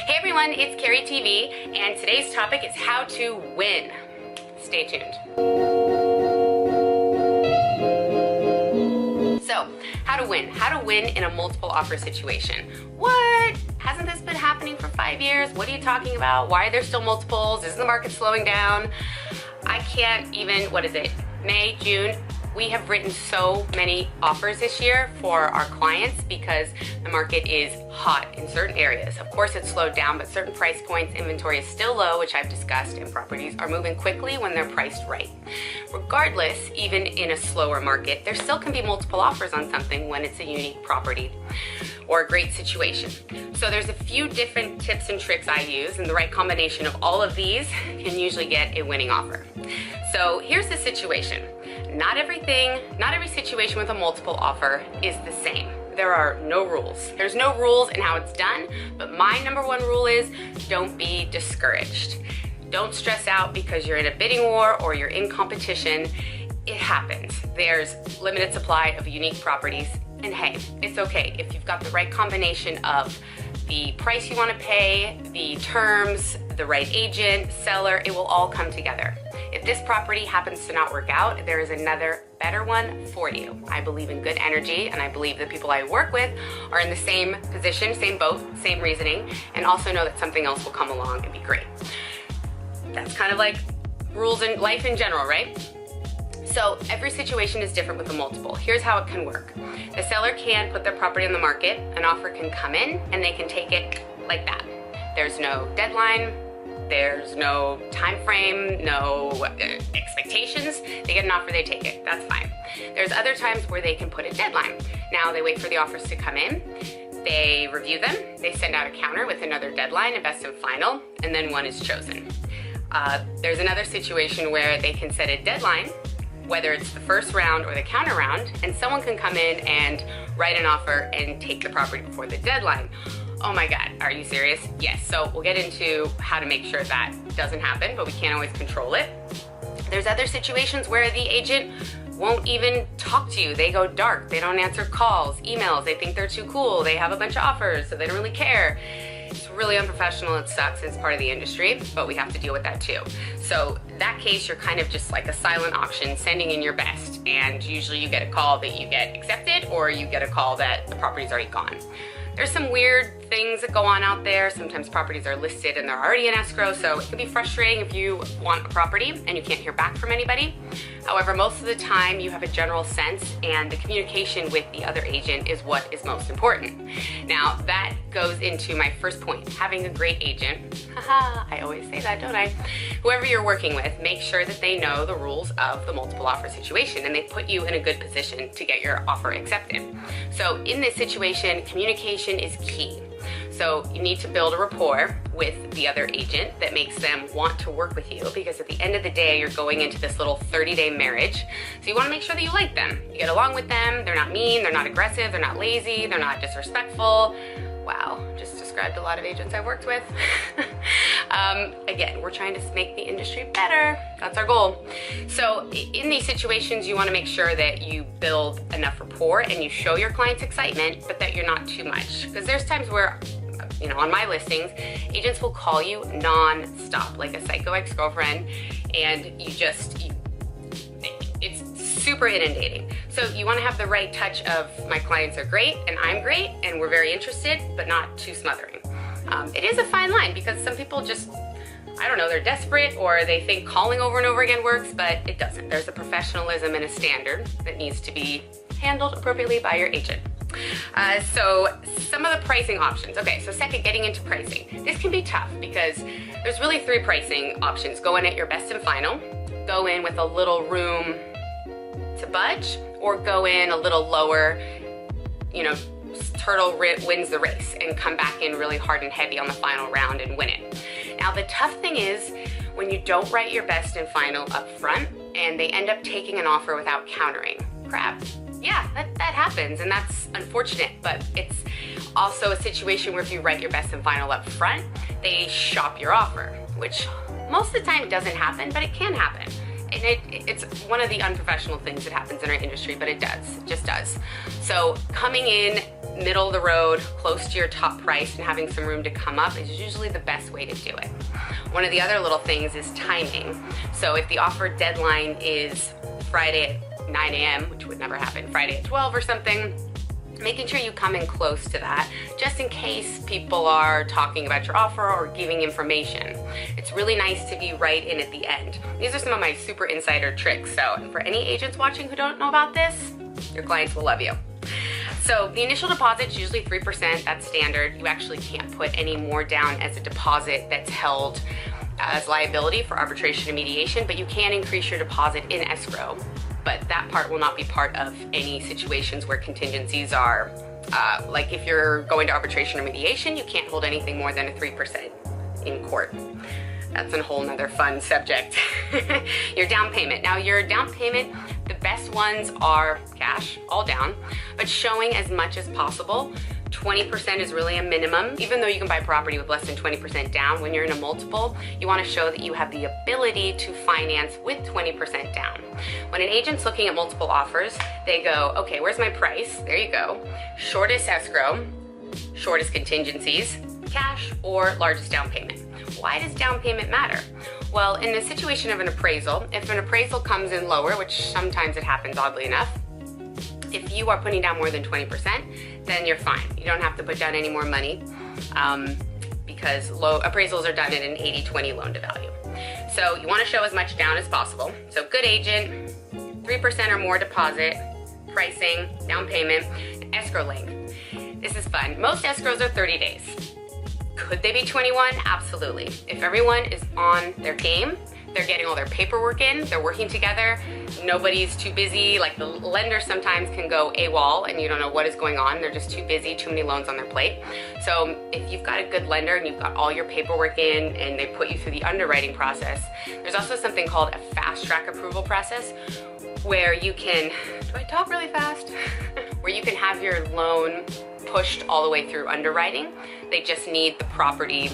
Hey everyone, it's Keri TV, and today's topic is how to win. Stay tuned. So, how to win. How to win in a multiple offer situation. What? Hasn't this been happening for 5 years? What are you talking about? Why are there still multiples? Is the market slowing down? I can't even, what is it? May, June? We have written so many offers this year for our clients because the market is hot in certain areas. Of course, it's slowed down, but certain price points, inventory is still low, which I've discussed, and properties are moving quickly when they're priced right. Regardless, even in a slower market, there still can be multiple offers on something when it's a unique property or a great situation. So there's a few different tips and tricks I use, and the right combination of all of these can usually get a winning offer. So here's the situation. Not every situation with a multiple offer is the same. There are no rules. There's no rules in how it's done, but my number one rule is don't be discouraged. Don't stress out because you're in a bidding war or you're in competition. It happens. There's limited supply of unique properties, and hey, it's okay if you've got the right combination of the price you want to pay, the terms, the right agent, seller, it will all come together. If this property happens to not work out, there is another better one for you. I believe in good energy, and I believe the people I work with are in the same position, same boat, same reasoning, and also know that something else will come along and be great. That's kind of like rules in life in general, right? So every situation is different with a multiple. Here's how it can work. The seller can put their property on the market, an offer can come in, and they can take it like that. There's no deadline, there's no time frame, no expectations. They get an offer, they take it, that's fine. There's other times where they can put a deadline. Now they wait for the offers to come in, they review them, they send out a counter with another deadline, a best and final, and then one is chosen. There's another situation where they can set a deadline, whether it's the first round or the counter round, and someone can come in and write an offer and take the property before the deadline. Oh my God, are you serious? Yes, so we'll get into how to make sure that doesn't happen, but we can't always control it. There's other situations where the agent won't even talk to you. They go dark, they don't answer calls, emails, they think they're too cool, they have a bunch of offers, so they don't really care. It's really unprofessional, it sucks, it's part of the industry, but we have to deal with that too. So in that case, you're kind of just like a silent auction, sending in your best, and usually you get a call that you get accepted, or you get a call that the property's already gone. There's some weird things that go on out there. Sometimes properties are listed and they're already in escrow, so it can be frustrating if you want a property and you can't hear back from anybody. However, most of the time you have a general sense, and the communication with the other agent is what is most important. Now, that goes into my first point, having a great agent. Haha, I always say that, don't I? Whoever you're working with, make sure that they know the rules of the multiple offer situation, and they put you in a good position to get your offer accepted. So in this situation, communication is key. So you need to build a rapport with the other agent that makes them want to work with you, because at the end of the day, you're going into this little 30-day marriage. So you want to make sure that you like them. You get along with them. They're not mean. They're not aggressive. They're not lazy. They're not disrespectful. Wow, just described a lot of agents I've worked with. Again, we're trying to make the industry better. That's our goal. So in these situations, you want to make sure that you build enough rapport and you show your clients excitement, but that you're not too much. Because there's times where, you know, on my listings, agents will call you non-stop, like a psycho ex-girlfriend, and it's super inundating. So you want to have the right touch of my clients are great and I'm great and we're very interested, but not too smothering. It is a fine line because some people just, I don't know, they're desperate or they think calling over and over again works, but it doesn't. There's a professionalism and a standard that needs to be handled appropriately by your agent. So some of the pricing options. Okay, so second, getting into pricing. This can be tough because there's really 3 pricing options. Go in at your best and final, go in with a little room to budge, or go in a little lower, you know, turtle wins the race and come back in really hard and heavy on the final round and win it. Now the tough thing is when you don't write your best and final up front and they end up taking an offer without countering. Crap. Yeah, that happens, and that's unfortunate, but it's also a situation where if you write your best and final up front, they shop your offer, which most of the time doesn't happen, but it can happen. And it's one of the unprofessional things that happens in our industry, but it just does. So coming in middle of the road, close to your top price and having some room to come up is usually the best way to do it. One of the other little things is timing. So if the offer deadline is Friday at 9 a.m., which would never happen, Friday at 12 or something, making sure you come in close to that, just in case people are talking about your offer or giving information. It's really nice to be right in at the end. These are some of my super insider tricks. So for any agents watching who don't know about this, your clients will love you. So the initial deposit is usually 3%, that's standard. You actually can't put any more down as a deposit that's held as liability for arbitration and mediation, but you can increase your deposit in escrow. But that part will not be part of any situations where contingencies are, like if you're going to arbitration or mediation, you can't hold anything more than a 3% in court. That's a whole nother fun subject. Your down payment. Now your down payment, the best ones are cash, all down, but showing as much as possible. 20% is really a minimum. Even though you can buy property with less than 20% down, when you're in a multiple, you want to show that you have the ability to finance with 20% down. When an agent's looking at multiple offers, they go, okay, where's my price? There you go. Shortest escrow, shortest contingencies, cash, or largest down payment. Why does down payment matter? Well, in the situation of an appraisal, if an appraisal comes in lower, which sometimes it happens oddly enough, if you are putting down more than 20%, then you're fine. You don't have to put down any more money because appraisals are done at an 80-20 loan to value. So you want to show as much down as possible. So good agent, 3% or more deposit, pricing, down payment, escrow length. This is fun. Most escrows are 30 days. Could they be 21? Absolutely. If everyone is on their game, they're getting all their paperwork in, they're working together, nobody's too busy. Like the lender sometimes can go AWOL and you don't know what is going on. They're just too busy, too many loans on their plate. So if you've got a good lender and you've got all your paperwork in and they put you through the underwriting process, there's also something called a fast track approval process where you can, do I talk really fast? Where you can have your loan pushed all the way through underwriting. They just need the property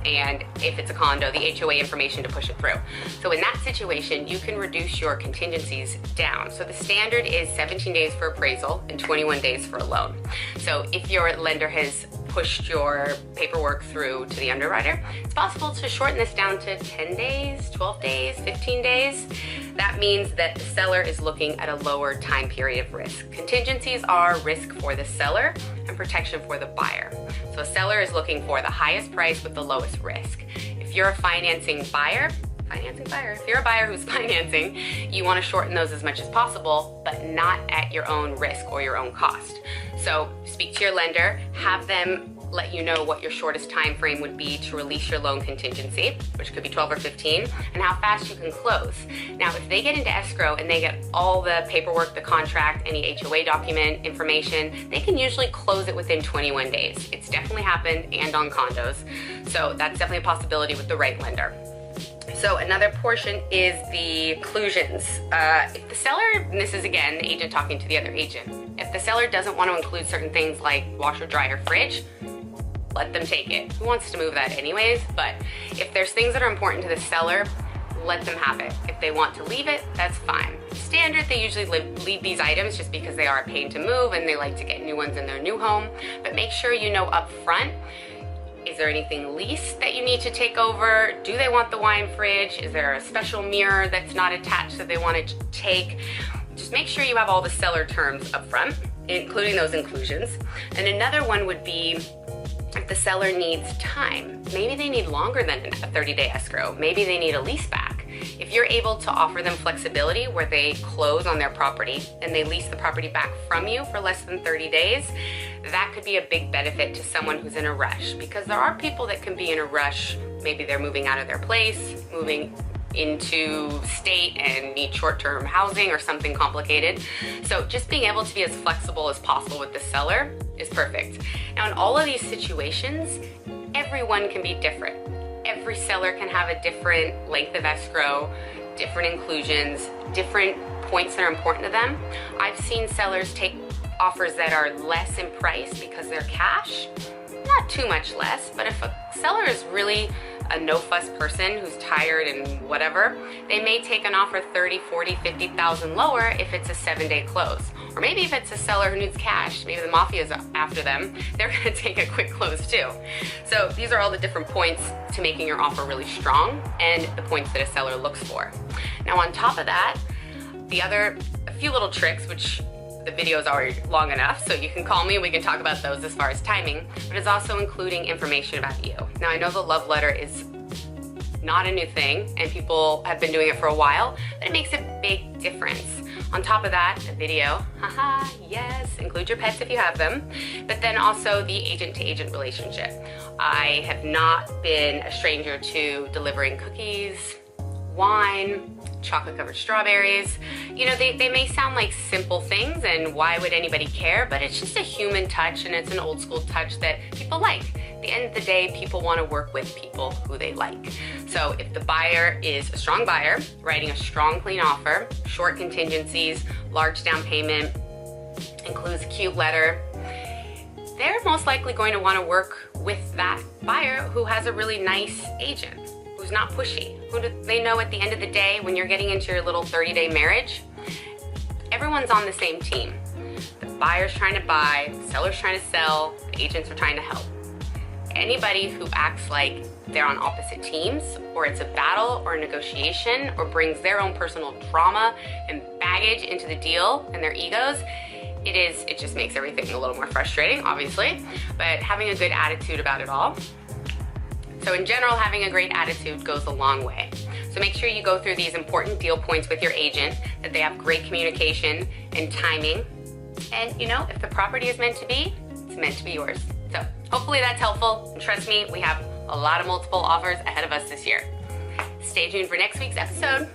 and if it's a condo, the HOA information to push it through. So in that situation, you can reduce your contingencies down. So the standard is 17 days for appraisal and 21 days for a loan. So if your lender has pushed your paperwork through to the underwriter, it's possible to shorten this down to 10 days, 12 days, 15 days. That means that the seller is looking at a lower time period of risk. Contingencies are risk for the seller and protection for the buyer. So a seller is looking for the highest price with the lowest risk. If you're a financing buyer, if you're a buyer who's financing, you want to shorten those as much as possible, but not at your own risk or your own cost. So speak to your lender, have them let you know what your shortest time frame would be to release your loan contingency, which could be 12 or 15, and how fast you can close. Now, if they get into escrow and they get all the paperwork, the contract, any HOA document information, they can usually close it within 21 days. It's definitely happened, and on condos. So that's definitely a possibility with the right lender. So another portion is the occlusions. If the seller, and this is again the agent talking to the other agent, if the seller doesn't want to include certain things like washer, dryer, fridge, let them take it. Who wants to move that anyways? But if there's things that are important to the seller, let them have it. If they want to leave it, that's fine. Standard, they usually leave these items just because they are a pain to move and they like to get new ones in their new home. But make sure you know up front, is there anything leased that you need to take over? Do they want the wine fridge? Is there a special mirror that's not attached that they want to take? Just make sure you have all the seller terms up front, including those inclusions. And another one would be if the seller needs time. Maybe they need longer than a 30-day escrow. Maybe they need a lease back. If you're able to offer them flexibility where they close on their property and they lease the property back from you for less than 30 days, that could be a big benefit to someone who's in a rush, because there are people that can be in a rush. Maybe they're moving out of their place, moving into state and need short-term housing or something complicated. So just being able to be as flexible as possible with the seller is perfect. Now in all of these situations, everyone can be different. Every seller can have a different length of escrow, different inclusions, different points that are important to them. I've seen sellers take offers that are less in price because they're cash, not too much less, but if a seller is really a no-fuss person who's tired and whatever, they may take an offer 30, 40, 50,000 lower if it's a 7-day close. Or maybe if it's a seller who needs cash, maybe the mafia's after them, they're gonna take a quick close too. So these are all the different points to making your offer really strong and the points that a seller looks for. Now on top of that, a few little tricks, which the video is already long enough, so you can call me and we can talk about those as far as timing, but it's also including information about you. Now I know the love letter is not a new thing and people have been doing it for a while, but it makes a big difference. On top of that, the video, haha, yes, include your pets if you have them, but then also the agent-to-agent relationship. I have not been a stranger to delivering cookies, wine, chocolate-covered strawberries. You know, they may sound like simple things and why would anybody care, but it's just a human touch and it's an old school touch that people like. At the end of the day, people want to work with people who they like. So if the buyer is a strong buyer, writing a strong, clean offer, short contingencies, large down payment, includes a cute letter, they're most likely going to want to work with that buyer who has a really nice agent, who's not pushy, who they know at the end of the day when you're getting into your little 30-day marriage, everyone's on the same team. The buyer's trying to buy, the seller's trying to sell, the agents are trying to help. Anybody who acts like they're on opposite teams, or it's a battle or a negotiation, or brings their own personal drama and baggage into the deal and their egos, it just makes everything a little more frustrating, obviously, but having a good attitude about it all. So in general, having a great attitude goes a long way. So make sure you go through these important deal points with your agent, that they have great communication and timing. And you know, if the property is meant to be, it's meant to be yours. So hopefully that's helpful. And trust me, we have a lot of multiple offers ahead of us this year. Stay tuned for next week's episode.